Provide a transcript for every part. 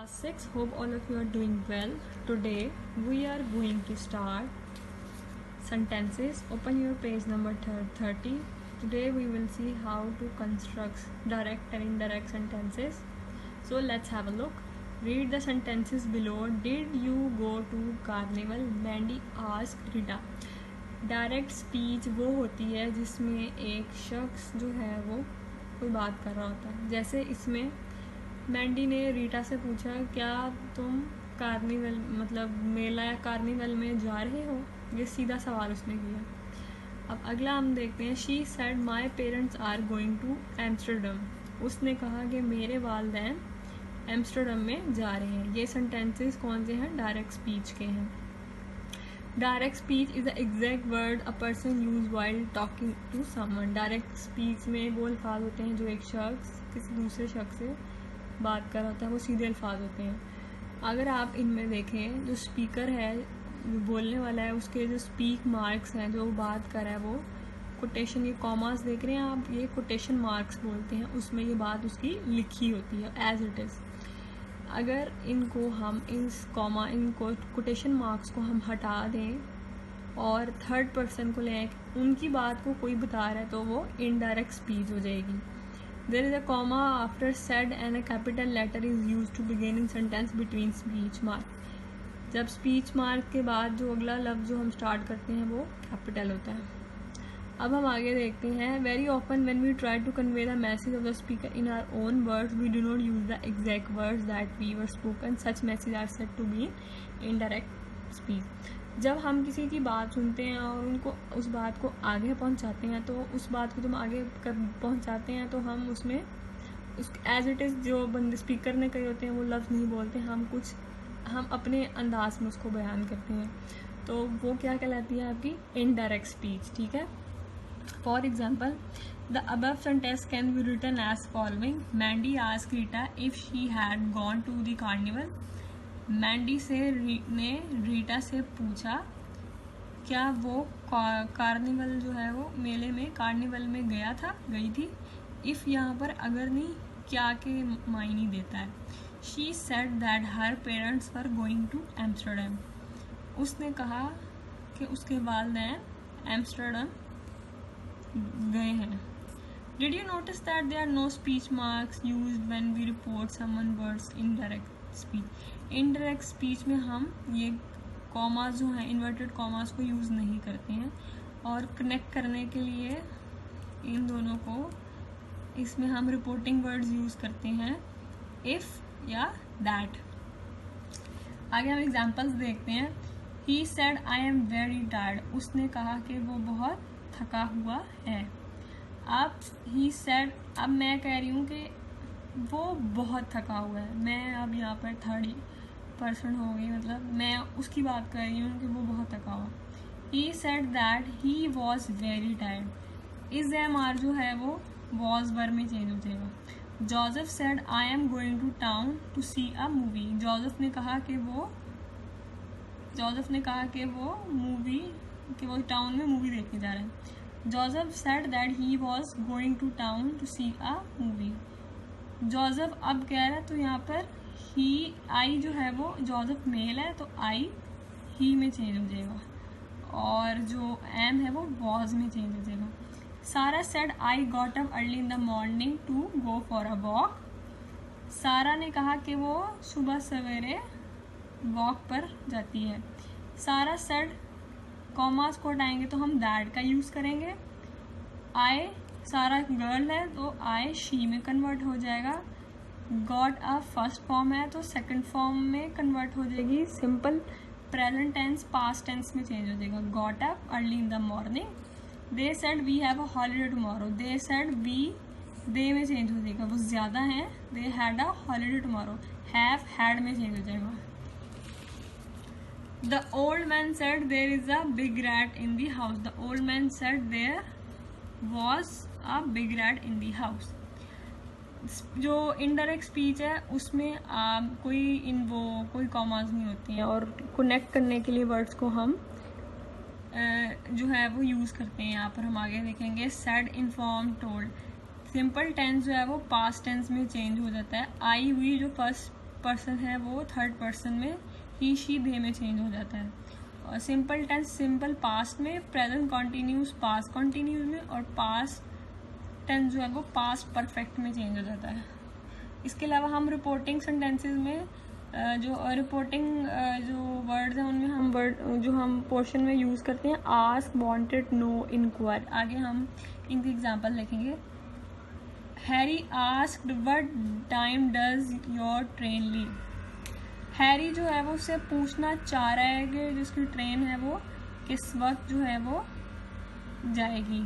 Class 6. Hope all of you are doing well. Today we are going to start sentences. Open your page number 30. Today we will see how to construct direct and indirect sentences. So let's have a look. Read the sentences below. Did you go to carnival? Mandy asked Rita. Direct speech वो होती है जिसमें एक शख्स जो है वो कोई बात कर रहा होता है. जैसे इसमें मैंडी ने रीटा से पूछा, क्या तुम कार्निवल मतलब मेला या कार्निवल में जा रहे हो? ये सीधा सवाल उसने किया. अब अगला हम देखते हैं. She said my parents are going to Amsterdam. उसने कहा कि मेरे वालिदैन एम्स्टर्डम में जा रहे हैं. ये सेंटेंसेस कौन से हैं? डायरेक्ट स्पीच के हैं. Direct speech is the exact word a person use while talking to someone. Direct speech में वो अल्फाज होते हैं जो एक शख्स किसी दूसरे शख्स से बात कर रहा होता है, वो सीधे अल्फाज होते हैं. अगर आप इनमें देखें, जो स्पीकर है, जो बोलने वाला है, उसके जो स्पीक मार्क्स हैं, जो बात कर रहा है, वो कोटेशन, ये कॉमास देख रहे हैं आप, ये कोटेशन मार्क्स बोलते हैं. उसमें ये बात उसकी लिखी होती है एज इट इज़. अगर इनको हम इन कोटेशन मार्क्स को हम हटा दें और थर्ड पर्सन को लें, उनकी बात को कोई बता रहा है, तो वो इनडायरेक्ट स्पीच हो जाएगी. There is a comma after said and a capital letter is used to begin in sentence between speech mark. जब स्पीच मार्क के बाद जो अगला लफ्ज़ जो हम स्टार्ट करते हैं वो कैपिटल होता है. अब हम आगे देखते हैं. Very often when we try to convey the message of the speaker in our own words we do not use the exact words that we were spoken. Such message are said to be indirect speech. जब हम किसी की बात सुनते हैं और उनको उस बात को आगे पहुंचाते हैं, तो उस बात को जब आगे पहुंचाते हैं तो हम उसमें उस एज इट इज़ जो बंदे स्पीकर ने कहे होते हैं वो लफ्ज़ नहीं बोलते. हम अपने अंदाज में उसको बयान करते हैं, तो वो क्या कहलाती है? आपकी इनडायरेक्ट स्पीच. ठीक है. For example, the above sentence can be written as following. Mandy asked Rita if she had gone to the carnival. Mandy ने रीटा से पूछा क्या वो कार्निवल जो है वो मेले में कार्निवल में गई थी. इफ़ यहाँ पर अगर नहीं क्या के मायने देता है. She said that her parents were going to Amsterdam. उसने कहा कि उसके वालिदैन एम्स्टर्डम गए हैं. Did you notice that there are no speech marks used when we report someone words in direct speech? Indirect speech में हम ये कॉमास जो हैं, इन्वर्टेड कॉमास को यूज़ नहीं करते हैं, और कनेक्ट करने के लिए इन दोनों को इसमें हम रिपोर्टिंग वर्ड्स यूज़ करते हैं, इफ़ या दैट. आगे हम एग्जाम्पल्स देखते हैं. He said I am very tired. उसने कहा कि वो बहुत थका हुआ है. अब ही सेड, अब मैं कह रही हूँ कि वो बहुत थका हुआ है. मैं अब यहाँ पर थर्ड पर्सन हो गई, मतलब मैं उसकी बात कर रही हूँ कि वो बहुत थका हुआ. He said that he was very tired. Is am are जो है वो वॉज वर में चेंज हो जाएगा. Joseph said I am going to town to see a movie. Joseph ने कहा कि वो टाउन में मूवी देखने जा रहे हैं. Joseph said that he was going to town to see a movie. Joseph अब कह रहा है, तो यहाँ पर ही आई जो है वो जोसेफ मेल है, तो आई ही में चेंज हो जाएगा, और जो एम है वो वॉज में चेंज हो जाएगा. Sarah said I got up early in the morning to go for a walk. Sarah ने कहा कि वो सुबह सवेरे वॉक पर जाती है. सारा सेड, कॉमास को हटाएंगे तो हम दैट का यूज़ करेंगे. आई, सारा गर्ल है तो आई शी में कन्वर्ट हो जाएगा. गॉट अ फर्स्ट फॉर्म है तो सेकंड फॉर्म में कन्वर्ट हो जाएगी. Simple present tense past tense में चेंज हो जाएगा. Got up early in the morning. They said we have a holiday tomorrow. They said we, they में चेंज हो जाएगा, वो ज़्यादा हैं. They had a holiday tomorrow. Have had में चेंज हो जाएगा. The old man said there is a big rat in the house. The old man said there was a big rat in the house. जो indirect speech है उसमें कोई commas नहीं होती हैं, और कनेक्ट करने के लिए वर्ड्स को हम जो है वो यूज़ करते हैं. यहाँ पर हम आगे देखेंगे. said, informed, told. Simple tense जो है वो पास्ट टेंस में चेंज हो जाता है. आई हुई जो फर्स्ट पर्सन है वो थर्ड पर्सन में ही शी दे में चेंज हो जाता है। और सिंपल टेंस सिंपल पास्ट में, प्रेजेंट कॉन्टिन्यूस पास्ट कॉन्टिन्यूस में, और पास्ट टेंस जो है वो पास्ट परफेक्ट में चेंज हो जाता है। इसके अलावा हम रिपोर्टिंग सेंटेंसेस में जो रिपोर्टिंग जो वर्ड्स हैं उनमें हम वर्ड जो हम पोर्शन में यूज़ करते हैं आस्क, वांटेड, नो, इंक्वायर। आगे हम इनकी एग्जांपल देखेंगे। Harry asked what time does your train leave. Harry जो है वो उससे पूछना चाह रहा है कि जिसकी ट्रेन है वो किस वक्त जो है वो जाएगी।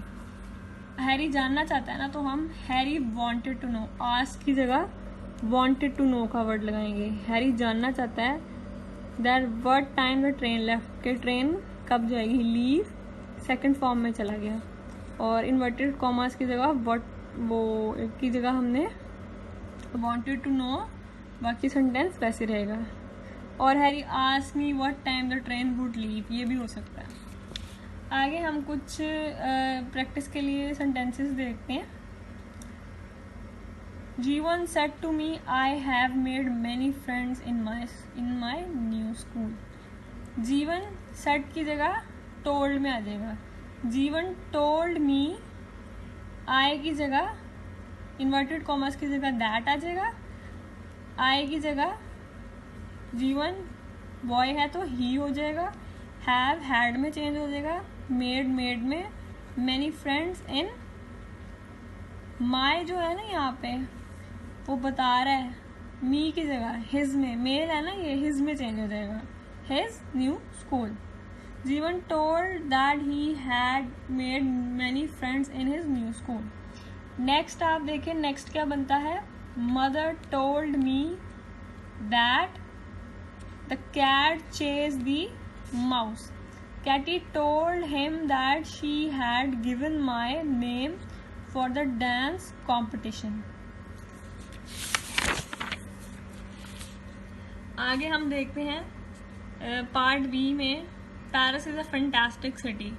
हैरी जानना चाहता है ना, तो हम Harry wanted to know, ask की जगह वांटेड टू नो का वर्ड लगाएंगे। हैरी जानना चाहता है that what time the train left, के ट्रेन कब जाएगी। लीव सेकंड फॉर्म में चला गया, और इन्वर्टेड कॉमास की जगह व्हाट वो की जगह हमने वांटेड टू नो, बाकी सेंटेंस वैसे रहेगा। और Harry asked me what time the train would leave, ये भी हो सकता है। आगे हम कुछ प्रैक्टिस के लिए सेंटेंसेस देखते हैं। Jeevan said to me I have made many friends in my new school. Jeevan said की जगह टोल्ड में आ जाएगा। जीवन टोल्ड मी, आई की जगह इन्वर्टेड कॉमर्स की जगह दैट आ जाएगा। आई की जगह जीवन बॉय है तो ही हो जाएगा। हैव हैड में चेंज हो जाएगा। मेड में। मैनी फ्रेंड्स इन, माई जो है ना यहाँ पे वो बता रहा है मी की जगह हिज में, मेल है ना ये, हिज में चेंज हो जाएगा। His new school. Jeevan told that he had made many friends in his new school. Next आप देखिए, नेक्स्ट क्या बनता है। Mother told me that the cat chase the mouse. Catty told him that she had given my name for the dance competition. आगे हम देखते हैं part B में, Paris is a fantastic city.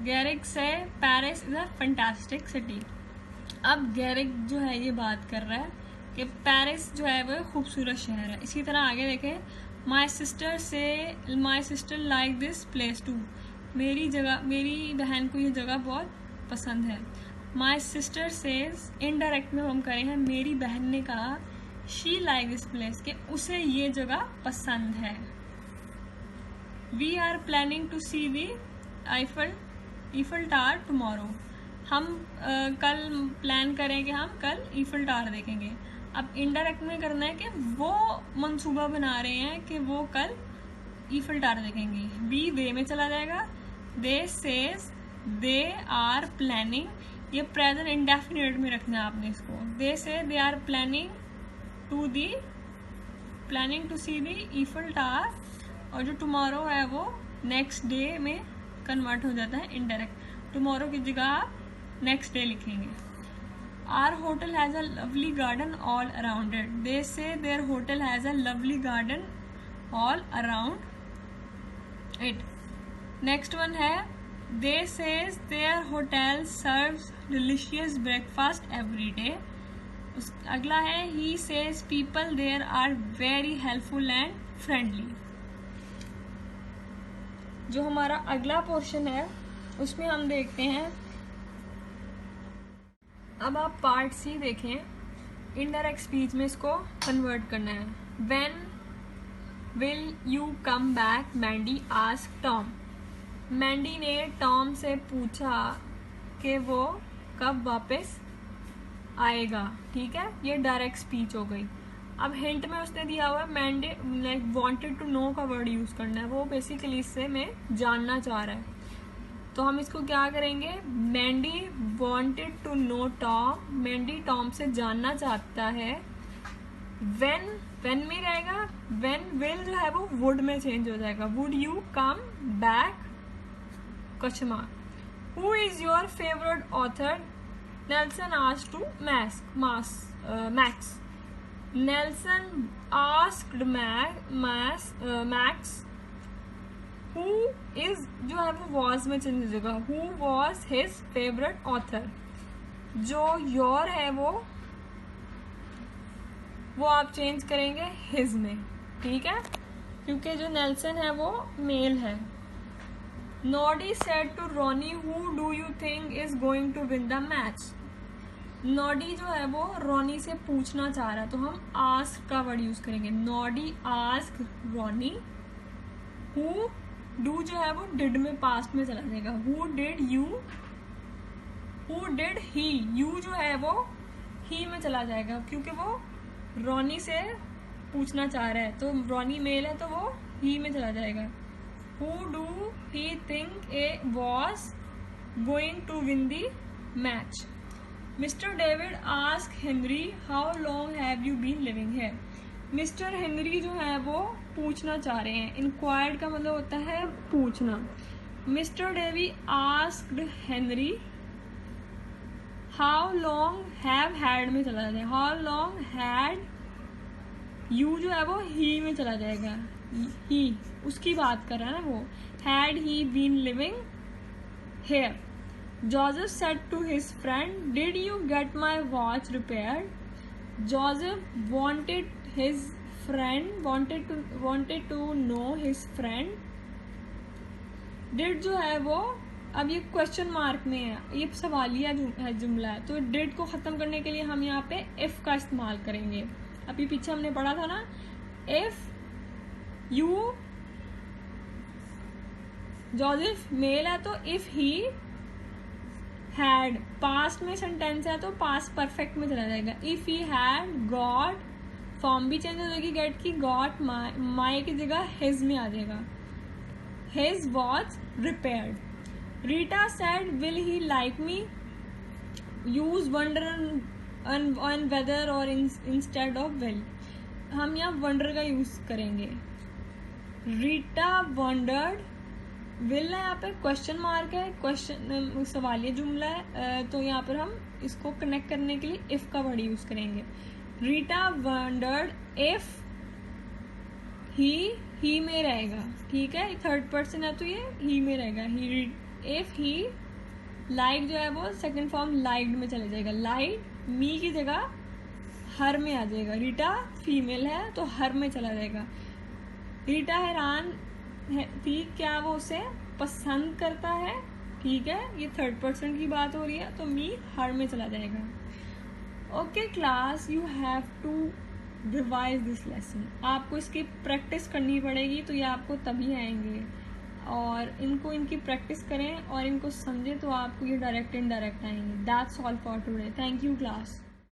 Garrick से Paris is a fantastic city. अब Garrick जो है ये बात कर रहा है कि पेरिस जो है वो खूबसूरत शहर है। इसी तरह आगे देखें, my sister like this place too. मेरी बहन को ये जगह बहुत पसंद है। माई सिस्टर सेज, इनडायरेक्ट में हम करें हैं, मेरी बहन ने कहा शी लाइक दिस प्लेस, के उसे ये जगह पसंद है। We are planning to see the Eiffel Tower tomorrow. हम कल प्लान करें कि हम कल ईफल टावर देखेंगे। अब इनडायरेक्ट में करना है कि वो मंसूबा बना रहे हैं कि वो कल ईफल टावर देखेंगे। बी दे में चला जाएगा। They says they are planning, ये प्रेजेंट इंडेफिनिट में रखना है आपने इसको। They say they are planning to see the Eiffel Tower, और जो टुमारो है वो नेक्स्ट डे में कन्वर्ट हो जाता है इनडायरेक्ट। टुमारो की जगह आप नेक्स्ट डे लिखेंगे। Our hotel has a lovely garden all around it. They say their hotel has a lovely garden all around it. Next one है, they says their hotel serves delicious breakfast every day. अगला है, he says people there are very helpful and friendly. जो हमारा अगला portion है उसमें हम देखते हैं, अब आप पार्ट सी देखें। इनडायरेक्ट स्पीच में इसको कन्वर्ट करना है। When will you come back, Mandy ask Tom. Mandy ने टॉम से पूछा कि वो कब वापस आएगा। ठीक है, ये डायरेक्ट स्पीच हो गई। अब हिंट में उसने दिया हुआ है Mandy like wanted to know का वर्ड यूज करना है। वो बेसिकली इससे मैं जानना चाह रहा है, तो हम इसको क्या करेंगे। Mandy wanted to know Tom, Mandy Tom से जानना चाहता है। व्हेन में रहेगा, व्हेन विल जो है वो वुड में चेंज हो जाएगा। Would you come back question mark. Who is your favourite author, Nelson asked to Max. Nelson asked Max who is जो है वो वॉज में चेंज हो जाएगा। Who was his favourite author. जो योर है वो वो आप चेंज करेंगे हिज में, ठीक है, क्योंकि जो नेल्सन है वो मेल है। Noddy said to Ronnie, who do you think is going to win the match. Noddy जो है वो रॉनी से पूछना चाह रहा है, तो हम आस्क का वर्ड यूज करेंगे। Noddy ask Ronnie. Who do जो है वो डिड में पास्ट में चला जाएगा। Who did you, who did he, you जो है वो ही में चला जाएगा क्योंकि वो रॉनी से पूछना चाह रहा है, तो रॉनी मेल है तो वो ही में चला जाएगा। Who do he think a was going to win the match. Mister David ask Henry, how long have you been living here. Mister Henry जो है वो पूछना चाह रहे हैं। इंक्वायर्ड का मतलब होता है पूछना। Mister Davy asked Henry, how long, have had में चला जाएगा। हाउ लॉन्ग हैड यू जो है वो ही में चला जाएगा। ही उसकी बात कर रहा है ना वो। Had he been living here. Joseph said to his friend, did you get my watch repaired? Joseph wanted to know his friend. Did जो है वो अब ये क्वेश्चन मार्क में है, ये सवालिया जुमला है, तो did को खत्म करने के लिए हम यहाँ पे if का इस्तेमाल करेंगे। अभी पीछे हमने पढ़ा था ना, if you, Joseph मेल है तो if he हैड, पास्ट में सेंटेंस है तो पास्ट परफेक्ट में चला जाएगा। If he had got, form भी चेंज हो जाएगी गेट की, गॉट माई की जगह हिज में आ जाएगा। His watch repaired. Rita said will he like me, use wonder on whether और इंस्टेड ऑफ विल। हम यहाँ वंडर का यूज करेंगे। रीटा वंडर्ड, विल है यहाँ पे क्वेश्चन मार्क है, क्वेश्चन सवालिया जुमला है, तो यहाँ पर हम इसको कनेक्ट करने के लिए इफ का वर्ड यूज करेंगे। रीटा वंडर्ड इफ ही में रहेगा, ठीक है, थर्ड पर्सन है तो ये ही में रहेगा। ही, इफ ही लाइक जो है वो सेकंड फॉर्म लाइक्ड में चले जाएगा। लाइक मी की जगह हर में आ जाएगा। रीटा फीमेल है तो हर में चला जाएगा। रीटा हैरान थी, क्या वो उसे पसंद करता है, ठीक है, ये थर्ड पर्सन की बात हो रही है तो मी हर में चला जाएगा। Okay class, you have to revise this lesson. आपको इसकी प्रैक्टिस करनी पड़ेगी, तो ये आपको तभी आएंगे, और इनकी प्रैक्टिस करें और इनको समझें तो आपको ये डायरेक्ट इनडायरेक्ट आएंगे। That's all for today. Thank you class.